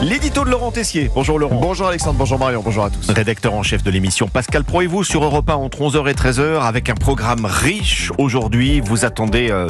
L'édito de Laurent Tessier. Bonjour Laurent. Bonjour Alexandre, bonjour Marion, bonjour à tous. Rédacteur en chef de l'émission Pascal Pro et vous sur Europe 1 entre 11h et 13h avec un programme riche. Aujourd'hui,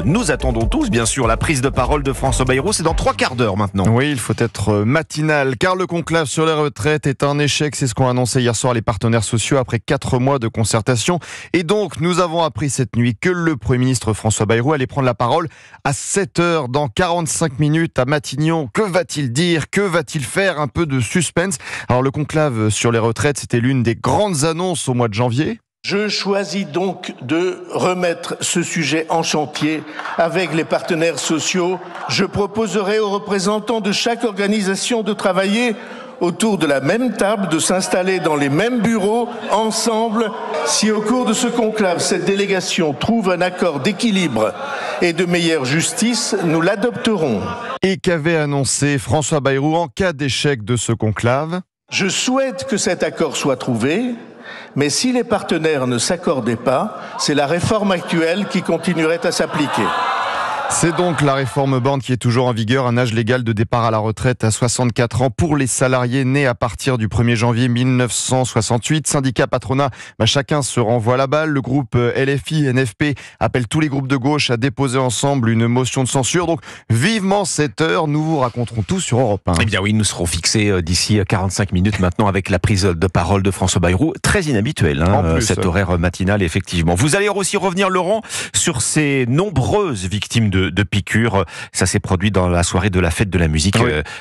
nous attendons tous bien sûr la prise de parole de François Bayrou. C'est dans 3 quarts d'heure maintenant. Oui, il faut être matinal car le conclave sur les retraites est un échec. C'est ce qu'ont annoncé hier soir les partenaires sociaux après 4 mois de concertation. Et donc, nous avons appris cette nuit que le Premier ministre François Bayrou allait prendre la parole à 7h dans 45 minutes à Matignon. Que va-t-il dire? Que va-t-il faire? Un peu de suspense. Alors le conclave sur les retraites, c'était l'une des grandes annonces au mois de janvier. Je choisis donc de remettre ce sujet en chantier avec les partenaires sociaux. Je proposerai aux représentants de chaque organisation de travailler autour de la même table, de s'installer dans les mêmes bureaux, ensemble. Si au cours de ce conclave, cette délégation trouve un accord d'équilibre et de meilleure justice, nous l'adopterons. Et qu'avait annoncé François Bayrou en cas d'échec de ce conclave? Je souhaite que cet accord soit trouvé, mais si les partenaires ne s'accordaient pas, c'est la réforme actuelle qui continuerait à s'appliquer. C'est donc la réforme Borne qui est toujours en vigueur, un âge légal de départ à la retraite à 64 ans pour les salariés nés à partir du 1er janvier 1968. Syndicat, patronat, chacun se renvoie la balle. Le groupe LFI, NFP appelle tous les groupes de gauche à déposer ensemble une motion de censure. Donc vivement cette heure, nous vous raconterons tout sur Europe 1. Eh bien oui, nous serons fixés d'ici 45 minutes maintenant avec la prise de parole de François Bayrou. Très inhabituel, cet horaire matinal, effectivement. Vous allez aussi revenir, Laurent, sur ces nombreuses victimes de piqûres. Ça s'est produit dans la soirée de la fête de la musique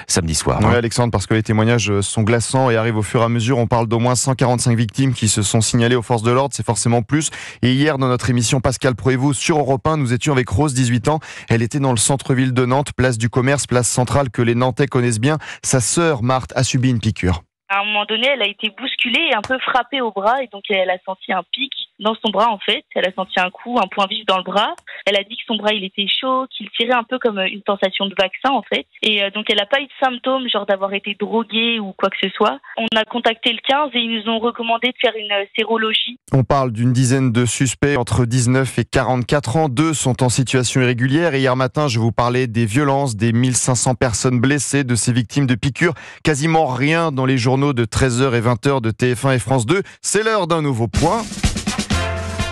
samedi soir. Oui, Alexandre, parce que les témoignages sont glaçants et arrivent au fur et à mesure. On parle d'au moins 145 victimes qui se sont signalées aux forces de l'ordre. C'est forcément plus. Et hier, dans notre émission Pascal Pro et vous sur Europe 1, nous étions avec Rose, 18 ans. Elle était dans le centre-ville de Nantes, place du commerce, place centrale que les Nantais connaissent bien. Sa sœur, Marthe, a subi une piqûre. À un moment donné, elle a été bousculée et un peu frappée au bras et donc elle a senti un pic dans son bras en fait. Elle a senti un coup, un point vif dans le bras. Elle a dit que son bras il était chaud, qu'il tirait un peu comme une sensation de vaccin en fait. Et donc elle n'a pas eu de symptômes genre d'avoir été droguée ou quoi que ce soit. On a contacté le 15 et ils nous ont recommandé de faire une sérologie. On parle d'une dizaine de suspects entre 19 et 44 ans. 2 sont en situation irrégulière. Et hier matin, je vous parlais des violences, des 1500 personnes blessées, de ces victimes de piqûres. Quasiment rien dans les journaux de 13h et 20h de TF1 et France 2. C'est l'heure d'un nouveau point.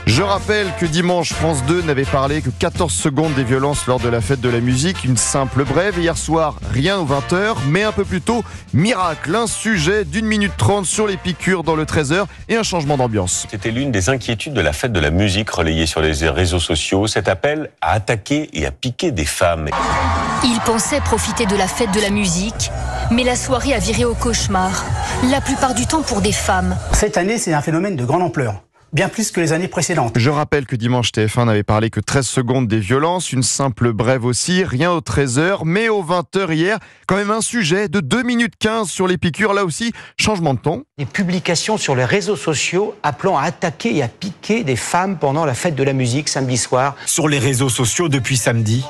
Je rappelle que dimanche, France 2 n'avait parlé que 14 secondes des violences lors de la fête de la musique. Une simple brève. Hier soir, rien aux 20h, mais un peu plus tôt, miracle. Un sujet d'1 minute 30 sur les piqûres dans le 13h et un changement d'ambiance. C'était l'une des inquiétudes de la fête de la musique relayée sur les réseaux sociaux. Cet appel à attaquer et à piquer des femmes. Il pensait profiter de la fête de la musique, mais la soirée a viré au cauchemar. La plupart du temps pour des femmes. Cette année, c'est un phénomène de grande ampleur. Bien plus que les années précédentes. Je rappelle que dimanche, TF1 n'avait parlé que 13 secondes des violences, une simple brève aussi, rien aux 13h, mais aux 20h hier, quand même un sujet de 2 minutes 15 sur les piqûres, là aussi, changement de ton. Des publications sur les réseaux sociaux appelant à attaquer et à piquer des femmes pendant la fête de la musique samedi soir. Sur les réseaux sociaux depuis samedi,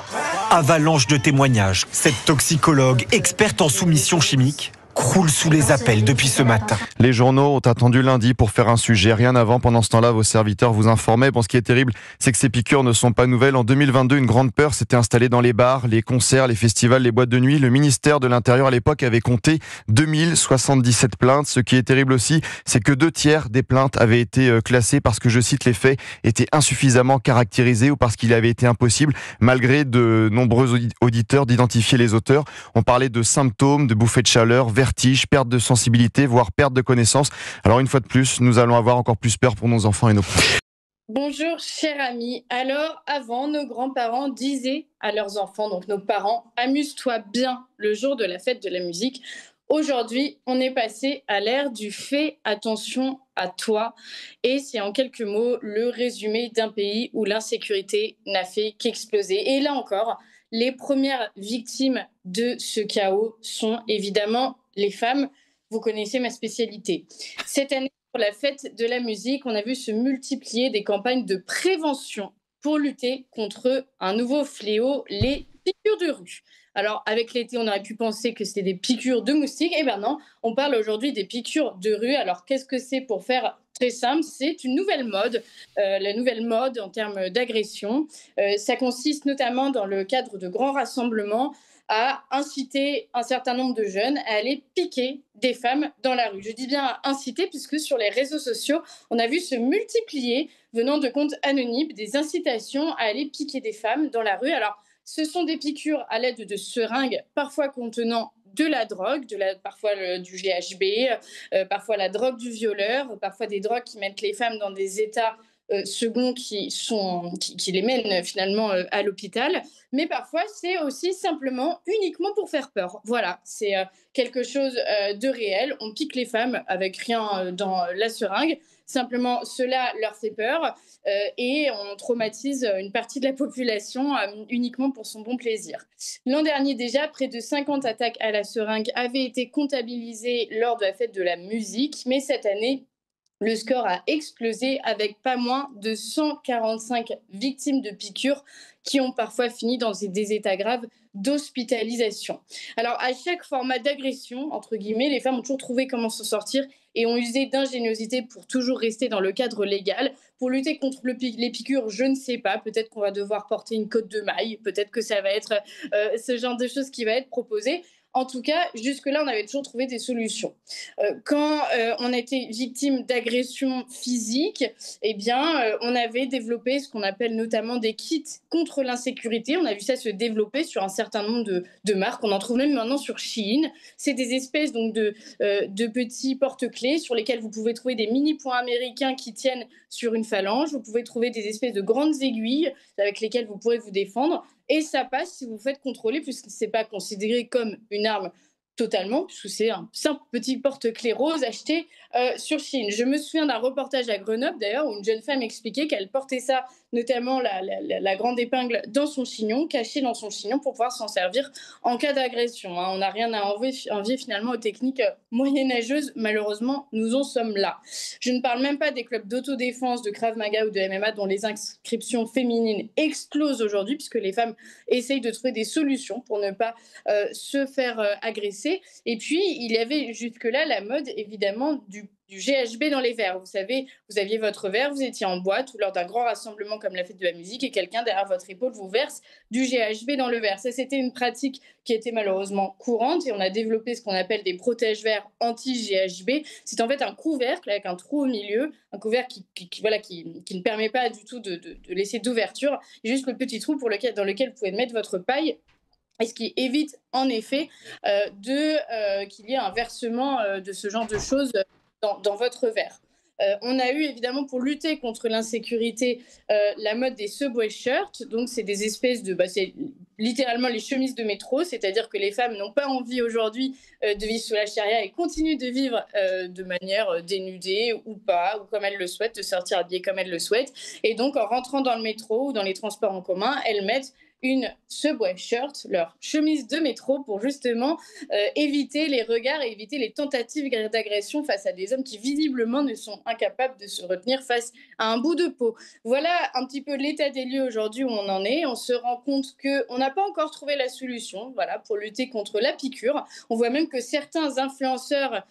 avalanche de témoignages. Cette toxicologue, experte en soumission chimique, croule sous les appels depuis ce matin. Les journaux ont attendu lundi pour faire un sujet. Rien avant, pendant ce temps-là, vos serviteurs vous informaient. Bon, ce qui est terrible, c'est que ces piqûres ne sont pas nouvelles. En 2022, une grande peur s'était installée dans les bars, les concerts, les festivals, les boîtes de nuit. Le ministère de l'Intérieur, à l'époque, avait compté 2077 plaintes. Ce qui est terrible aussi, c'est que 2/3 des plaintes avaient été classées parce que, je cite, les faits étaient insuffisamment caractérisés ou parce qu'il avait été impossible, malgré de nombreux auditeurs, d'identifier les auteurs. On parlait de symptômes, de bouffées de chaleur, vertige, perte de sensibilité, voire perte de connaissance. Alors une fois de plus, nous allons avoir encore plus peur pour nos enfants et nos proches. Bonjour chers amis. Alors avant, nos grands-parents disaient à leurs enfants, donc nos parents, amuse-toi bien le jour de la fête de la musique. Aujourd'hui, on est passé à l'ère du fais attention à toi. Et c'est en quelques mots le résumé d'un pays où l'insécurité n'a fait qu'exploser. Et là encore, les premières victimes de ce chaos sont évidemment les femmes. Vous connaissez ma spécialité. Cette année, pour la fête de la musique, on a vu se multiplier des campagnes de prévention pour lutter contre un nouveau fléau, les piqûres de rue. Alors, avec l'été, on aurait pu penser que c'était des piqûres de moustiques. Eh bien non, on parle aujourd'hui des piqûres de rue. Alors, qu'est-ce que c'est pour faire très simple? C'est une nouvelle mode, la nouvelle mode en termes d'agression. Ça consiste notamment dans le cadre de grands rassemblements a incité un certain nombre de jeunes à aller piquer des femmes dans la rue. Je dis bien inciter puisque sur les réseaux sociaux, on a vu se multiplier, venant de comptes anonymes, des incitations à aller piquer des femmes dans la rue. Alors, ce sont des piqûres à l'aide de seringues, parfois contenant de la drogue, parfois du GHB, parfois la drogue du violeur, parfois des drogues qui mettent les femmes dans des états seconds qui les mènent finalement à l'hôpital. Mais parfois, c'est aussi simplement uniquement pour faire peur. Voilà, c'est quelque chose de réel. On pique les femmes avec rien dans la seringue. Simplement, cela leur fait peur et on traumatise une partie de la population uniquement pour son bon plaisir. L'an dernier déjà, près de 50 attaques à la seringue avaient été comptabilisées lors de la fête de la musique, mais cette année, le score a explosé avec pas moins de 145 victimes de piqûres qui ont parfois fini dans des états graves d'hospitalisation. Alors, à chaque format d'agression, entre guillemets, les femmes ont toujours trouvé comment s'en sortir et ont usé d'ingéniosité pour toujours rester dans le cadre légal. Pour lutter contre les piqûres, je ne sais pas. Peut-être qu'on va devoir porter une cotte de maille. Peut-être que ça va être ce genre de choses qui va être proposé. En tout cas, jusque-là, on avait toujours trouvé des solutions. Quand on était victime d'agressions physiques, eh bien, on avait développé ce qu'on appelle notamment des kits contre l'insécurité. On a vu ça se développer sur un certain nombre de marques. On en trouve même maintenant sur Shein. C'est des espèces donc de petits porte-clés sur lesquels vous pouvez trouver des mini-points américains qui tiennent sur une phalange. Vous pouvez trouver des espèces de grandes aiguilles avec lesquelles vous pourrez vous défendre. Et ça passe si vous vous faites contrôler, puisque ce n'est pas considéré comme une arme totalement, puisque c'est un simple petit porte-clés rose acheté sur Shein. Je me souviens d'un reportage à Grenoble, d'ailleurs, où une jeune femme expliquait qu'elle portait ça, notamment la grande épingle, dans son chignon, cachée dans son chignon, pour pouvoir s'en servir en cas d'agression. On n'a rien à envier finalement aux techniques moyenâgeuses. Malheureusement, nous en sommes là. Je ne parle même pas des clubs d'autodéfense, de Krav Maga ou de MMA, dont les inscriptions féminines explosent aujourd'hui, puisque les femmes essayent de trouver des solutions pour ne pas se faire agresser. Et puis, il y avait jusque-là la mode, évidemment, du GHB dans les verres. Vous savez, vous aviez votre verre, vous étiez en boîte ou lors d'un grand rassemblement comme la fête de la musique et quelqu'un derrière votre épaule vous verse du GHB dans le verre. Ça, c'était une pratique qui était malheureusement courante et on a développé ce qu'on appelle des protège-verres anti-GHB. C'est en fait un couvercle avec un trou au milieu, un couvercle qui ne permet pas du tout de laisser d'ouverture, juste le petit trou dans lequel vous pouvez mettre votre paille. Et ce qui évite en effet qu'il y ait un versement de ce genre de choses dans votre verre. On a eu évidemment pour lutter contre l'insécurité la mode des subway shirts. Donc c'est des espèces c'est littéralement les chemises de métro, c'est-à-dire que les femmes n'ont pas envie aujourd'hui de vivre sous la charia et continuent de vivre de manière dénudée ou pas, ou comme elles le souhaitent, de sortir habillées comme elles le souhaitent. Et donc en rentrant dans le métro ou dans les transports en commun, elles mettent une subway shirt, leur chemise de métro, pour justement éviter les regards et éviter les tentatives d'agression face à des hommes qui visiblement ne sont incapables de se retenir face à un bout de peau. Voilà un petit peu l'état des lieux aujourd'hui où on en est. On se rend compte qu'on n'a pas encore trouvé la solution pour lutter contre la piqûre. On voit même que certains influenceurs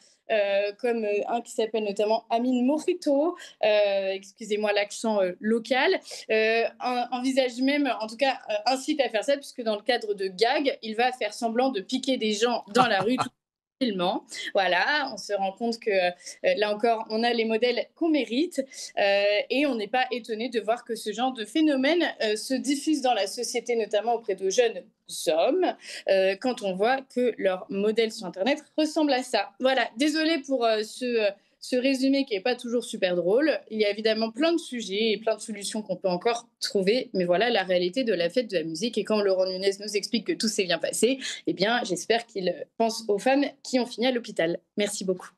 comme un qui s'appelle notamment Amine Morito, excusez-moi l'accent local, envisage même, en tout cas incite à faire ça, puisque dans le cadre de gag, il va faire semblant de piquer des gens dans la rue. Voilà, on se rend compte que là encore, on a les modèles qu'on mérite et on n'est pas étonné de voir que ce genre de phénomène se diffuse dans la société, notamment auprès de jeunes hommes, quand on voit que leurs modèles sur Internet ressemblent à ça. Voilà, désolée pour ce résumé qui n'est pas toujours super drôle. Il y a évidemment plein de sujets et plein de solutions qu'on peut encore trouver, mais voilà la réalité de la fête de la musique. Et quand Laurent Nunez nous explique que tout s'est bien passé, eh bien, j'espère qu'il pense aux femmes qui ont fini à l'hôpital. Merci beaucoup.